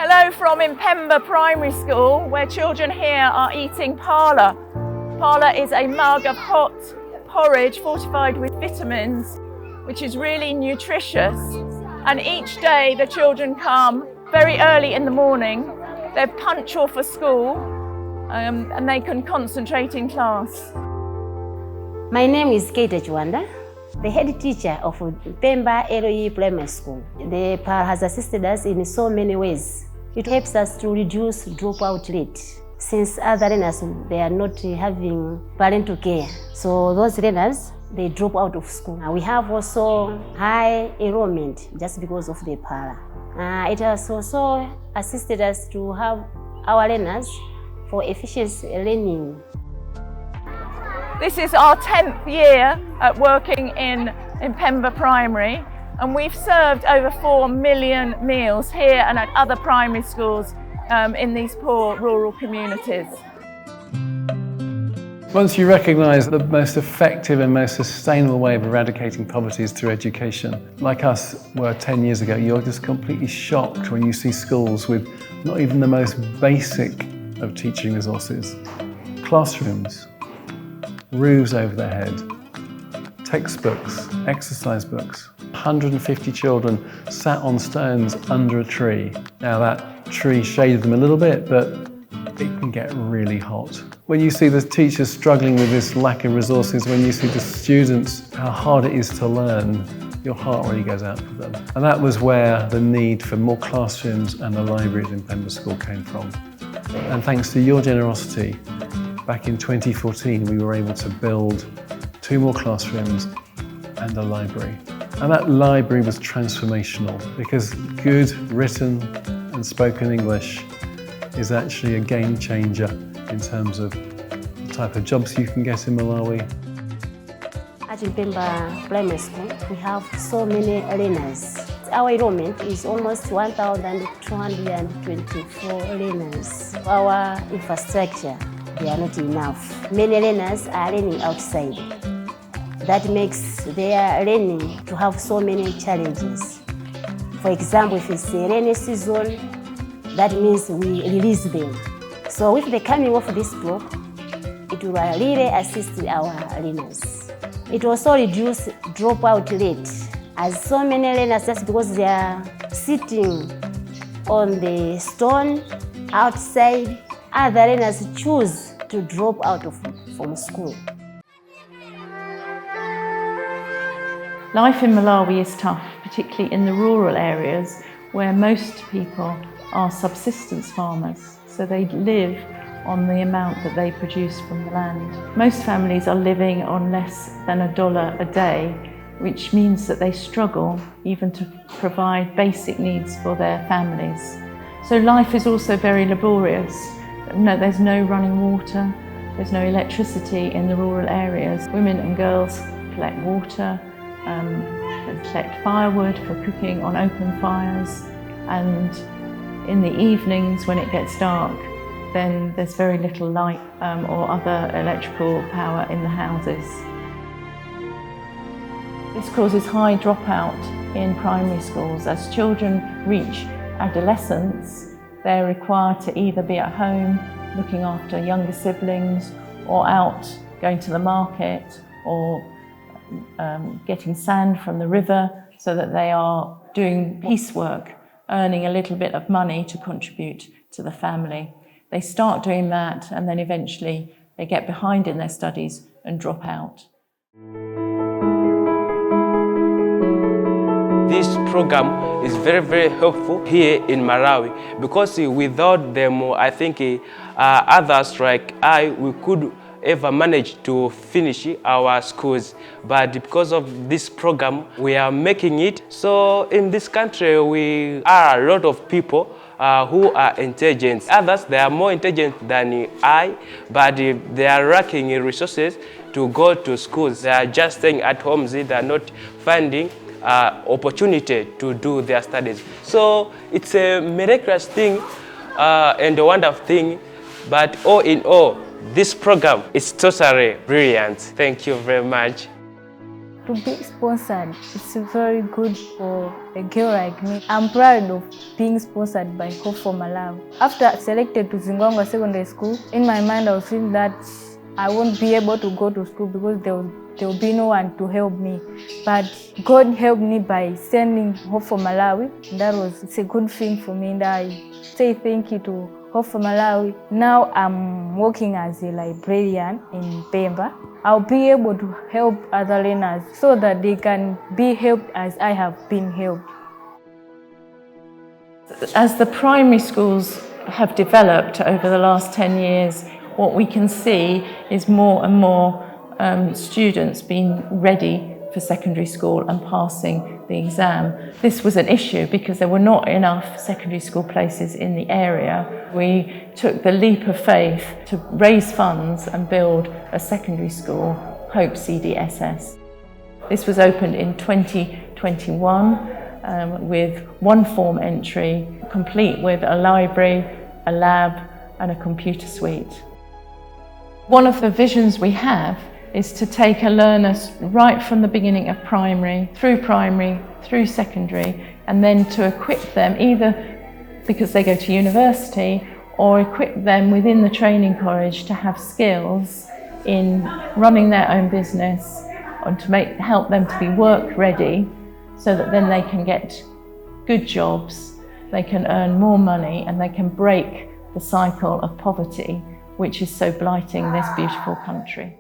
Hello from Impemba Primary School, where children here are eating pala. Pala is a mug of hot porridge fortified with vitamins, which is really nutritious. And each day the children come very early in the morning. They're punctual for school and they can concentrate in class. My name is Kate Chwanda, the head teacher of Impemba LE Primary School. The PAL has assisted us in so many ways. It helps us to reduce dropout rate. Since other learners, they are not having parental care. So those learners, they drop out of school. We have also high enrollment just because of the PAL. It has also assisted us to have our learners for efficient learning. This is our 10th year at working in Impemba Primary, and we've served over 4 million meals here and at other primary schools in these poor rural communities. Once you recognise that the most effective and most sustainable way of eradicating poverty is through education, like us were 10 years ago, you're just completely shocked when you see schools with not even the most basic of teaching resources. Classrooms, roofs over their head, textbooks, exercise books. 150 children sat on stones under a tree. Now that tree shaded them a little bit, but it can get really hot. When you see the teachers struggling with this lack of resources, when you see the students, how hard it is to learn, your heart really goes out for them. And that was where the need for more classrooms and the libraries in Impemba School came from. And thanks to your generosity, back in 2014, we were able to build 2 more classrooms and a library. And that library was transformational because good written and spoken English is actually a game changer in terms of the type of jobs you can get in Malawi. At Impemba Primary School, we have so many learners. Our enrollment is almost 1,224 learners. Our infrastructure, they are not enough. Many learners are learning outside. That makes their learning to have so many challenges. For example, if it's a rainy season, that means we release them. So with the coming of this block, it will really assist our learners. It also reduces dropout rate, as so many learners, just because they are sitting on the stone outside, other learners choose to drop out from school. Life in Malawi is tough, particularly in the rural areas where most people are subsistence farmers, so they live on the amount that they produce from the land. Most families are living on less than $1 a day, which means that they struggle even to provide basic needs for their families. So life is also very laborious. No, there's no running water, there's no electricity in the rural areas. Women and girls collect water, collect firewood for cooking on open fires, and in the evenings when it gets dark, then there's very little light or other electrical power in the houses. This causes high dropout in primary schools. As children reach adolescence, they're required to either be at home looking after younger siblings, or out going to the market, or getting sand from the river, so that they are doing piecework, earning a little bit of money to contribute to the family. They start doing that and then eventually they get behind in their studies and drop out. This program is very, very helpful here in Malawi, because without them, I think others like we could ever manage to finish our schools. But because of this program, we are making it. So in this country, we are a lot of people who are intelligent. Others, they are more intelligent than I, but they are lacking resources to go to schools. They are just staying at home. They are not finding opportunity to do their studies. So it's a miraculous thing and a wonderful thing, but all in all, this program is totally brilliant. Thank you very much. To be sponsored, it's very good for a girl like me. I'm proud of being sponsored by Hope4Malawi. After selected to Zingwangwa Secondary School, in my mind I was thinking that I won't be able to go to school because there will be no one to help me. But God helped me by sending Hope4Malawi. It's a good thing for me, and I say thank you to Hope4Malawi. Now I'm working as a librarian in Pemba. I'll be able to help other learners so that they can be helped as I have been helped. As the primary schools have developed over the last 10 years, what we can see is more and more students being ready for secondary school and passing the exam. This was an issue because there were not enough secondary school places in the area. We took the leap of faith to raise funds and build a secondary school, Hope CDSS. This was opened in 2021 with one form entry, complete with a library, a lab and a computer suite. One of the visions we have is to take a learner right from the beginning of primary, through secondary, and then to equip them either because they go to university or equip them within the training college to have skills in running their own business and to help them to be work ready so that then they can get good jobs, they can earn more money and they can break the cycle of poverty which is so blighting this beautiful country.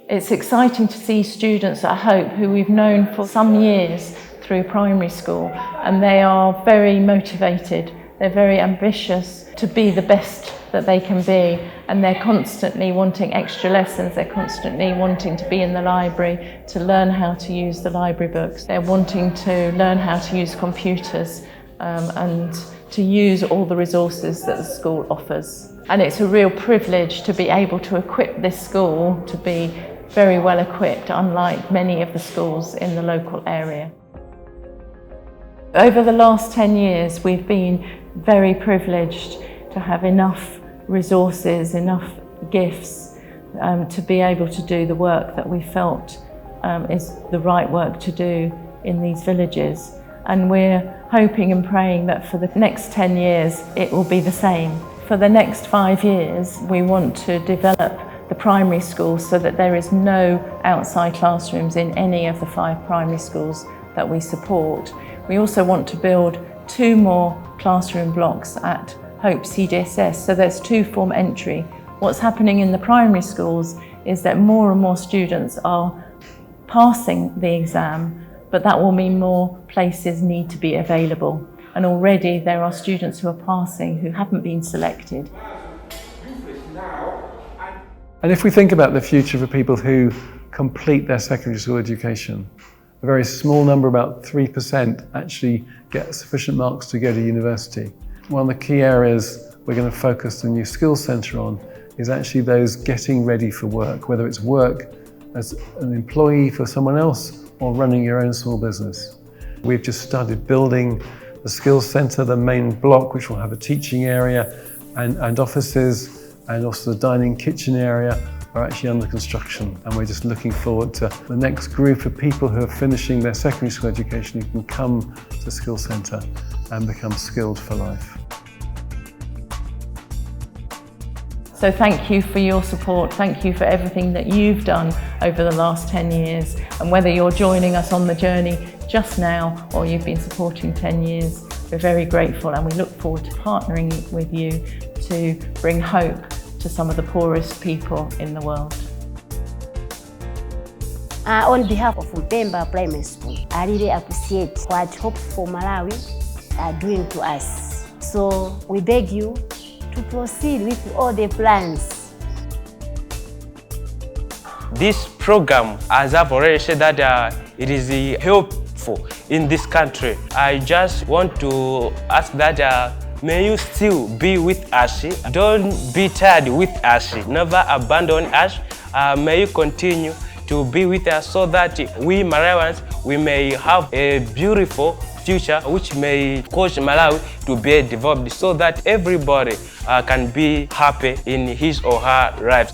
It's exciting to see students at Hope who we've known for some years through primary school, and they are very motivated, they're very ambitious to be the best that they can be, and they're constantly wanting extra lessons, they're constantly wanting to be in the library to learn how to use the library books, they're wanting to learn how to use computers and to use all the resources that the school offers. And it's a real privilege to be able to equip this school to be very well equipped, unlike many of the schools in the local area. Over the last 10 years, we've been very privileged to have enough resources, enough gifts to be able to do the work that we felt is the right work to do in these villages. And we're hoping and praying that for the next 10 years, it will be the same. For the next 5 years, we want to develop the primary schools so that there is no outside classrooms in any of the 5 primary schools that we support. We also want to build 2 more classroom blocks at Hope CDSS, so there's 2 form entry. What's happening in the primary schools is that more and more students are passing the exam, but that will mean more places need to be available. And already there are students who are passing who haven't been selected. And if we think about the future for people who complete their secondary school education, a very small number, about 3%, actually get sufficient marks to go to university. One of the key areas we're going to focus the new skills centre on is actually those getting ready for work, whether it's work as an employee for someone else or running your own small business. We've just started building the skills centre, the main block, which will have a teaching area and offices, and also the dining kitchen area are actually under construction, and we're just looking forward to the next group of people who are finishing their secondary school education who can come to the Skills Centre and become skilled for life. So thank you for your support, thank you for everything that you've done over the last 10 years, and whether you're joining us on the journey just now or you've been supporting 10 years, we're very grateful and we look forward to partnering with you to bring hope to some of the poorest people in the world. On behalf of Pemba Primary School, I really appreciate what Hope4Malawi are doing to us. So we beg you to proceed with all the plans. This program, as I've already said, that it is helpful in this country. I just want to ask that may you still be with us. Don't be tired with us. Never abandon us. May you continue to be with us so that we Malawians, we may have a beautiful future which may cause Malawi to be developed so that everybody can be happy in his or her life.